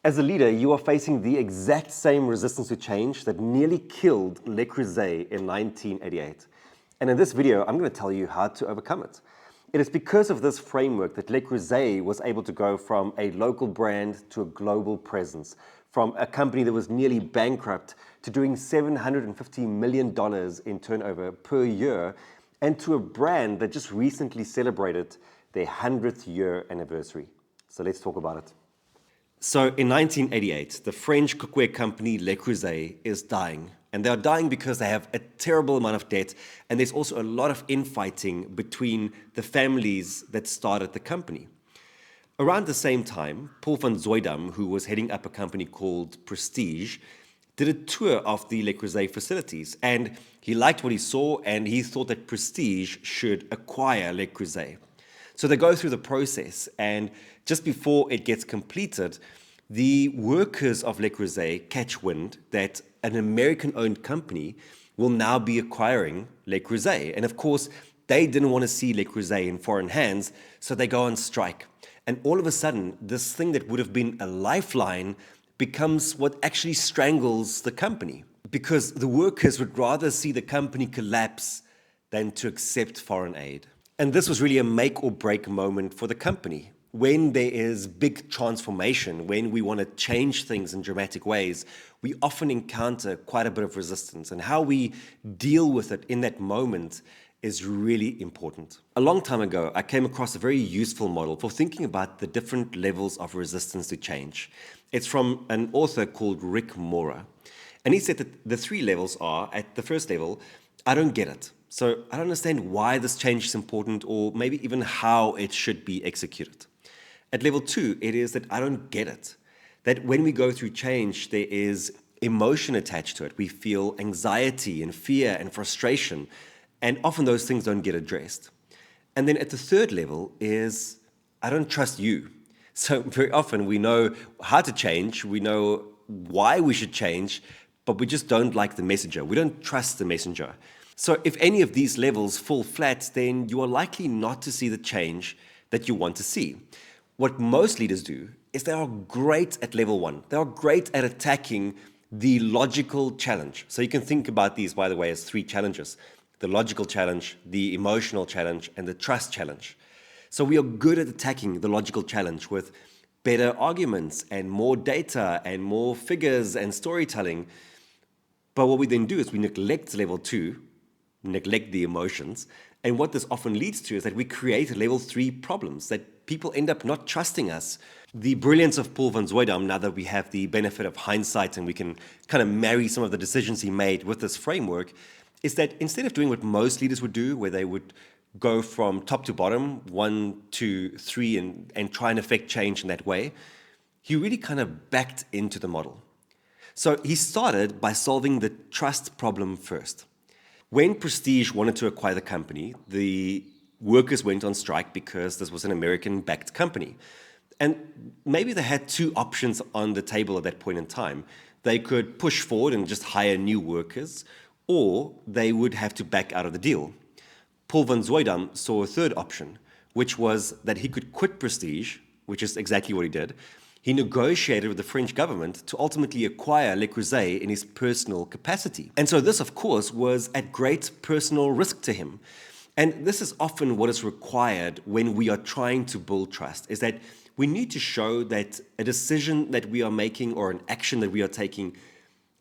As a leader, you are facing the exact same resistance to change that nearly killed Le Creuset in 1988. And in this video, I'm going to tell you how to overcome it. It is because of this framework that Le Creuset was able to go from a local brand to a global presence, from a company that was nearly bankrupt to doing $750 million in turnover per year, and to a brand that just recently celebrated their 100th year anniversary. So let's talk about it. So in 1988, the French cookware company Le Creuset is dying. And they are dying because they have a terrible amount of debt, and there's also a lot of infighting between the families that started the company. Around the same time, Paul van Zuydam, who was heading up a company called Prestige, did a tour of the Le Creuset facilities, and he liked what he saw, and he thought that Prestige should acquire Le Creuset. So they go through the process, and just before it gets completed, the workers of Le Creuset catch wind that an American-owned company will now be acquiring Le Creuset. And of course, they didn't want to see Le Creuset in foreign hands, so they go on strike. And all of a sudden, this thing that would have been a lifeline becomes what actually strangles the company, because the workers would rather see the company collapse than to accept foreign aid. And this was really a make or break moment for the company. When there is big transformation, when we want to change things in dramatic ways, we often encounter quite a bit of resistance, and how we deal with it in that moment is really important. A long time ago, I came across a very useful model for thinking about the different levels of resistance to change. It's from an author called Rick Mora. And he said that the three levels are, at the first level, I don't get it. So I don't understand why this change is important, or maybe even how it should be executed. At level 2, it is that I don't get it. That when we go through change, there is emotion attached to it. We feel anxiety and fear and frustration, and often those things don't get addressed. And then at the third level is, I don't trust you. So very often we know how to change, we know why we should change, but we just don't like the messenger. We don't trust the messenger. So if any of these levels fall flat, then you are likely not to see the change that you want to see. What most leaders do is they are great at level 1. They are great at attacking the logical challenge. So you can think about these, by the way, as 3 challenges: the logical challenge, the emotional challenge, and the trust challenge. So we are good at attacking the logical challenge with better arguments and more data and more figures and storytelling. But what we then do is we neglect level 2, neglect the emotions, and what this often leads to is that we create level 3 problems, that people end up not trusting us. The brilliance of Paul van Zuydam, now that we have the benefit of hindsight and we can kind of marry some of the decisions he made with this framework, is that instead of doing what most leaders would do, where they would go from top to bottom, 1, 2, 3, and try and affect change in that way, he really kind of backed into the model. So he started by solving the trust problem first. When Prestige wanted to acquire the company, the workers went on strike because this was an American-backed company. And maybe they had 2 options on the table at that point in time. They could push forward and just hire new workers, or they would have to back out of the deal. Paul van Zuydam saw a third option, which was that he could quit Prestige, which is exactly what he did. He negotiated with the French government to ultimately acquire Le Creuset in his personal capacity. And so this, of course, was at great personal risk to him. And this is often what is required when we are trying to build trust, is that we need to show that a decision that we are making or an action that we are taking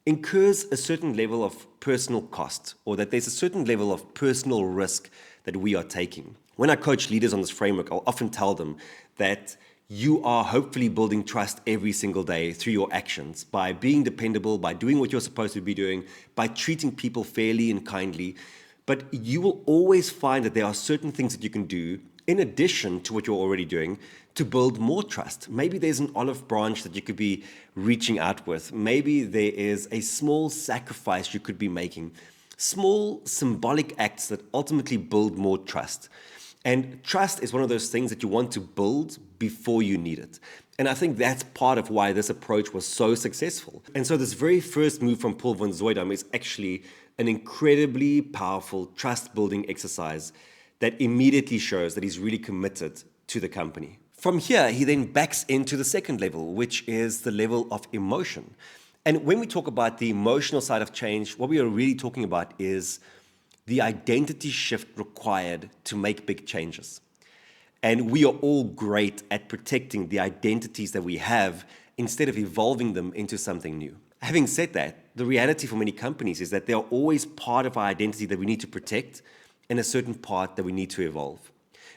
incurs a certain level of personal cost, or that there's a certain level of personal risk that we are taking. When I coach leaders on this framework, I'll often tell them that you are hopefully building trust every single day through your actions, by being dependable, by doing what you're supposed to be doing, by treating people fairly and kindly. But you will always find that there are certain things that you can do in addition to what you're already doing to build more trust. Maybe there's an olive branch that you could be reaching out with. Maybe there is a small sacrifice you could be making. Small symbolic acts that ultimately build more trust. And trust is one of those things that you want to build before you need it. And I think that's part of why this approach was so successful. And so this very first move from Paul van Zuydam is actually an incredibly powerful trust-building exercise that immediately shows that he's really committed to the company. From here, he then backs into the second level, which is the level of emotion. And when we talk about the emotional side of change, what we are really talking about is the identity shift required to make big changes. And we are all great at protecting the identities that we have instead of evolving them into something new. Having said that, the reality for many companies is that they are always part of our identity that we need to protect and a certain part that we need to evolve.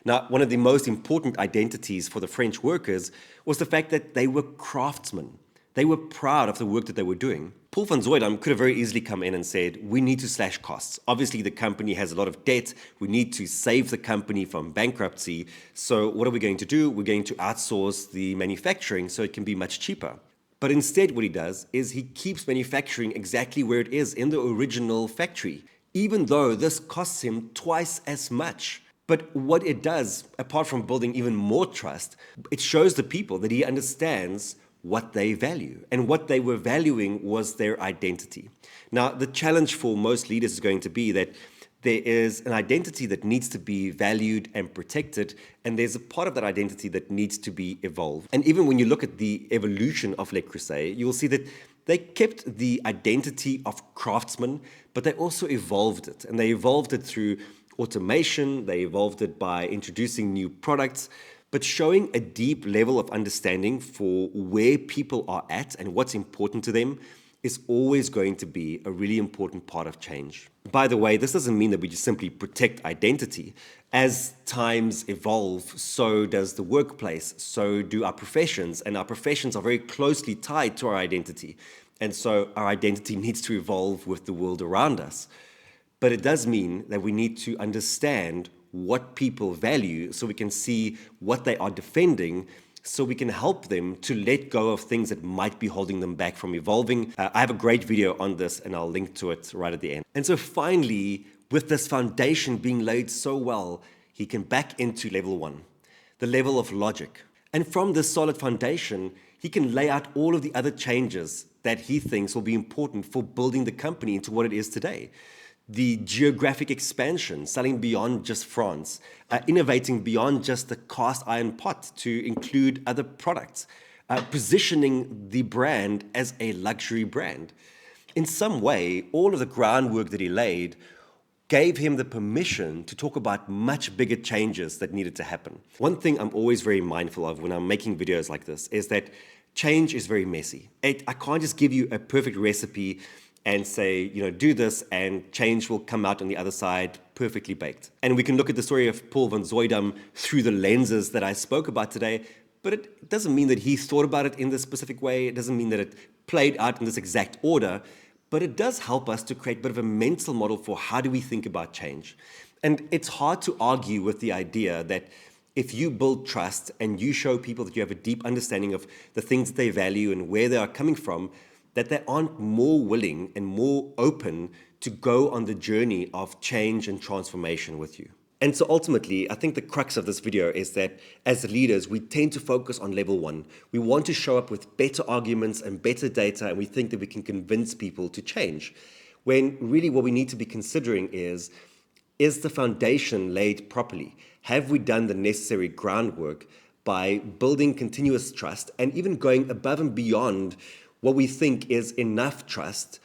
Now, one of the most important identities for the French workers was the fact that they were craftsmen. They were proud of the work that they were doing. Paul van Zuydam could have very easily come in and said, we need to slash costs. Obviously, the company has a lot of debt. We need to save the company from bankruptcy. So what are we going to do? We're going to outsource the manufacturing so it can be much cheaper. But instead, what he does is he keeps manufacturing exactly where it is in the original factory, even though this costs him twice as much. But what it does, apart from building even more trust, it shows the people that he understands what they value. And what they were valuing was their identity. Now, the challenge for most leaders is going to be that there is an identity that needs to be valued and protected, and there's a part of that identity that needs to be evolved. And even when you look at the evolution of Le Creuset, you will see that they kept the identity of craftsmen, but they also evolved it. And they evolved it through automation, they evolved it by introducing new products, but showing a deep level of understanding for where people are at and what's important to them is always going to be a really important part of change. By the way, this doesn't mean that we just simply protect identity. As times evolve, so does the workplace, so do our professions, and our professions are very closely tied to our identity. And so our identity needs to evolve with the world around us. But it does mean that we need to understand what people value so we can see what they are defending, so we can help them to let go of things that might be holding them back from evolving. I have a great video on this and I'll link to it right at the end. And so finally, with this foundation being laid so well, he can back into level one, the level of logic. And from this solid foundation, he can lay out all of the other changes that he thinks will be important for building the company into what it is today. The geographic expansion, selling beyond just France, innovating beyond just the cast iron pot to include other products, positioning the brand as a luxury brand. In some way, all of the groundwork that he laid gave him the permission to talk about much bigger changes that needed to happen. One thing I'm always very mindful of when I'm making videos like this is that change is very messy. I can't just give you a perfect recipe and say, do this and change will come out on the other side perfectly baked. And we can look at the story of Paul van Zuydam through the lenses that I spoke about today, but it doesn't mean that he thought about it in this specific way. It doesn't mean that it played out in this exact order, but it does help us to create a bit of a mental model for how do we think about change. And it's hard to argue with the idea that if you build trust and you show people that you have a deep understanding of the things that they value and where they are coming from, that they aren't more willing and more open to go on the journey of change and transformation with you. And so ultimately, I think the crux of this video is that as leaders, we tend to focus on level one. We want to show up with better arguments and better data, and we think that we can convince people to change. When really what we need to be considering is the foundation laid properly? Have we done the necessary groundwork by building continuous trust and even going above and beyond what we think is enough trust?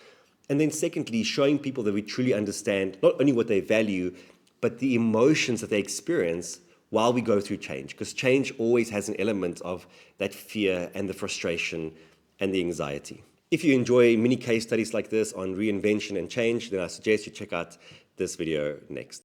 And then secondly, showing people that we truly understand not only what they value, but the emotions that they experience while we go through change. Because change always has an element of that fear and the frustration and the anxiety. If you enjoy mini case studies like this on reinvention and change, then I suggest you check out this video next.